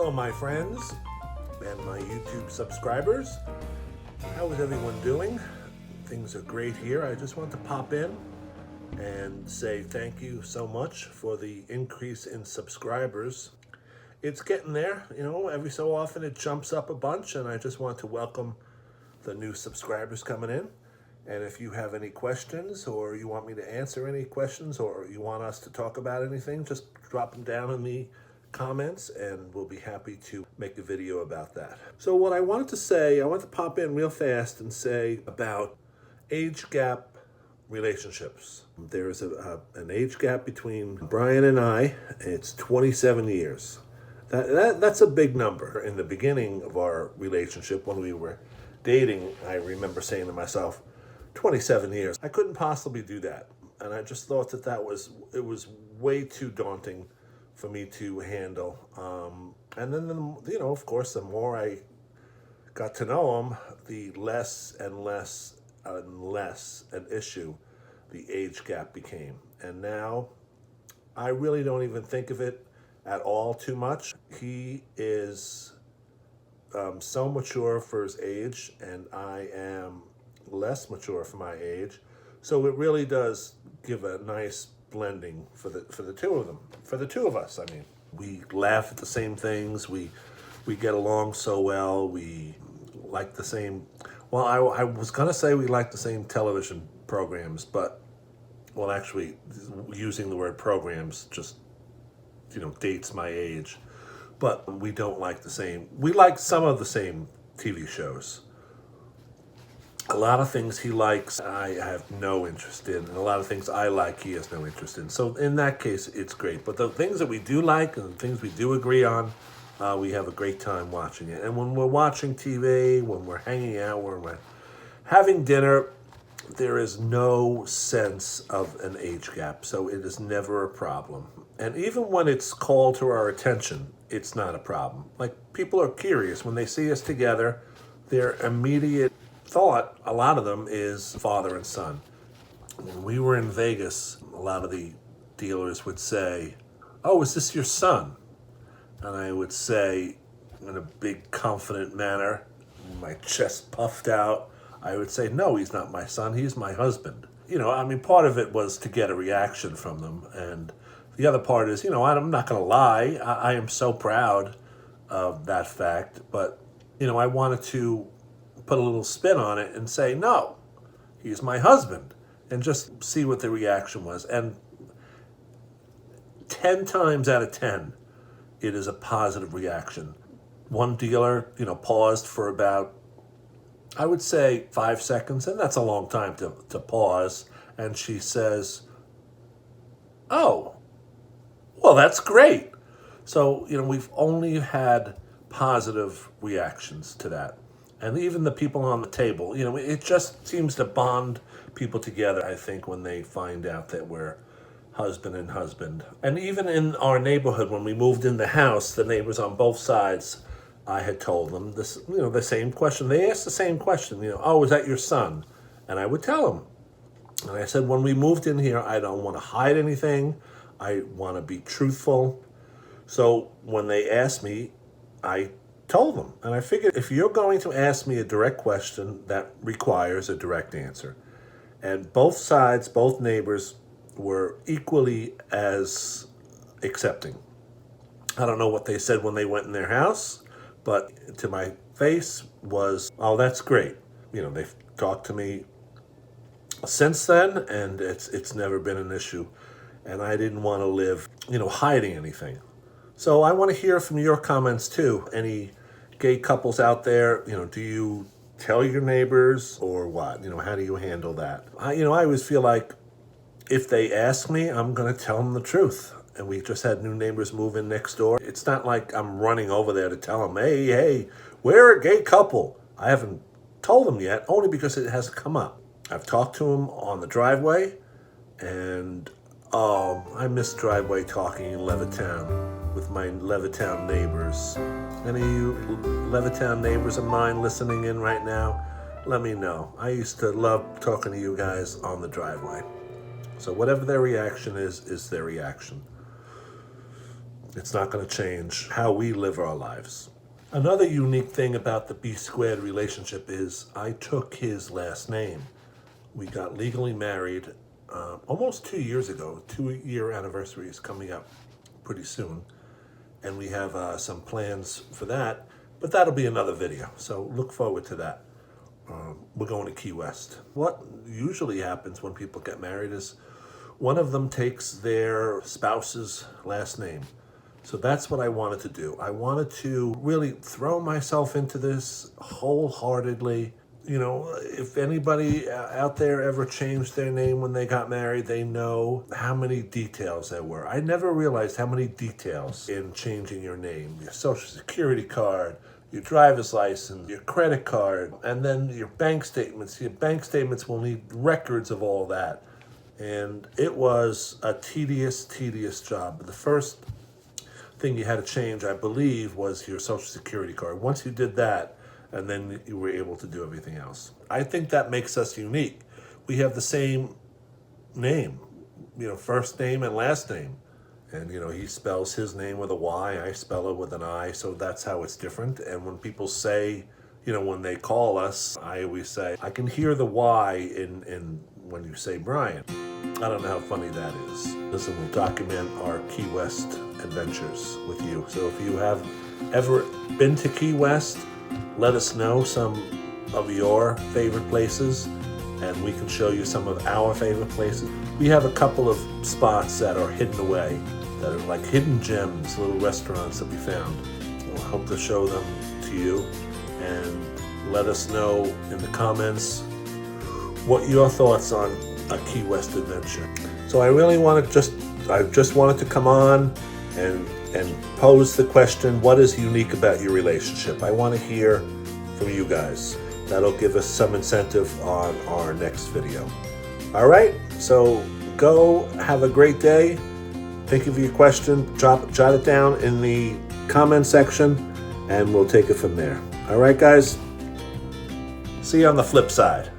Hello, my friends and my YouTube subscribers. How is everyone doing? Things are great here. I just want to pop in and say thank you so much for the increase in subscribers. It's getting there, every so often it jumps up a bunch, and I just want to welcome the new subscribers coming in. And if you have any questions, or you want me to answer any questions, or you want us to talk about anything, just drop them down in the comments and we'll be happy to make a video about that. So what I wanted to say, I want to pop in real fast and say about age gap relationships. There's an age gap between Brian and I. It's 27 years. That's a big number. In the beginning of our relationship, when we were dating, I remember saying to myself, 27 years. I couldn't possibly do that. And I just thought that it was way too daunting for me to handle. And then, of course, the more I got to know him, the less and less an issue the age gap became. And now I really don't even think of it at all too much. He is so mature for his age, and I am less mature for my age. So it really does give a nice blending for the two of them, for the two of us. I mean, we laugh at the same things. We get along so well. We like the same. Well, I was gonna say we like the same television programs, but actually, using the word programs just dates my age. But we don't like the same. We like some of the same TV shows. A lot of things he likes, I have no interest in. And a lot of things I like, he has no interest in. So in that case, it's great. But the things that we do like and the things we do agree on, we have a great time watching it. And when we're watching TV, when we're hanging out, when we're having dinner, there is no sense of an age gap. So it is never a problem. And even when it's called to our attention, it's not a problem. Like, people are curious. When they see us together, their immediate thought, a lot of them, is father and son. When we were in Vegas, a lot of the dealers would say, "Oh, is this your son?" And I would say, in a big confident manner, my chest puffed out, I would say, "No, he's not my son, he's my husband." Part of it was to get a reaction from them, and the other part is, I'm not gonna lie, I am so proud of that fact, but I wanted to put a little spin on it and say, no, he's my husband, and just see what the reaction was. And 10 times out of 10, it is a positive reaction. One dealer, paused for about, I would say, 5 seconds, and that's a long time to pause. And she says, "Oh, well, that's great." So, we've only had positive reactions to that. And even the people on the table, it just seems to bond people together, I think, when they find out that we're husband and husband. And even in our neighborhood, when we moved in the house, the neighbors on both sides, I had told them this, the same question. They asked the same question, "Oh, is that your son?" And I would tell them. And I said, when we moved in here, I don't want to hide anything. I want to be truthful. So when they asked me, I told them. And I figured, if you're going to ask me a direct question, that requires a direct answer. And both sides, both neighbors, were equally as accepting. I don't know what they said when they went in their house, but to my face was, "Oh, that's great." They've talked to me since then, and it's never been an issue. And I didn't want to live, hiding anything. So I want to hear from your comments too. Any gay couples out there, do you tell your neighbors or what? How do you handle that? I always feel like if they ask me, I'm going to tell them the truth. And we just had new neighbors move in next door. It's not like I'm running over there to tell them, hey, we're a gay couple. I haven't told them yet, only because it hasn't come up. I've talked to them on the driveway, and I miss driveway talking in Levittown with my Levittown neighbors. Any of you Levittown neighbors of mine listening in right now, let me know. I used to love talking to you guys on the driveway. So whatever their reaction is their reaction. It's not going to change how we live our lives. Another unique thing about the B Squared relationship is I took his last name. We got legally married almost 2 years ago. 2-year anniversary is coming up pretty soon. And we have some plans for that, but that'll be another video. So look forward to that. We're going to Key West. What usually happens when people get married is one of them takes their spouse's last name. So that's what I wanted to do. I wanted to really throw myself into this wholeheartedly. You know, if anybody out there ever changed their name when they got married, they know how many details there were. I never realized how many details in changing your name. Your social security card, your driver's license, your credit card, and then your bank statements. Your bank statements will need records of all that. And it was a tedious job. The first thing you had to change, I believe, was your social security card. Once you did that, and then you were able to do everything else. I think that makes us unique. We have the same name, first name and last name. And, he spells his name with a Y, I spell it with an I, so that's how it's different. And when people say, when they call us, I always say, I can hear the Y in when you say Brian. I don't know how funny that is. Listen, we'll document our Key West adventures with you. So if you have ever been to Key West, let us know some of your favorite places, and we can show you some of our favorite places. We have a couple of spots that are hidden away, that are like hidden gems, little restaurants that we found. We'll hope to show them to you, and let us know in the comments what your thoughts on a Key West adventure. So I just wanted to come on and pose the question, what is unique about your relationship? I want to hear from you guys. That'll give us some incentive on our next video. All right, so go have a great day. Think of your question, jot it down in the comment section, and we'll take it from there. All right, guys, see you on the flip side.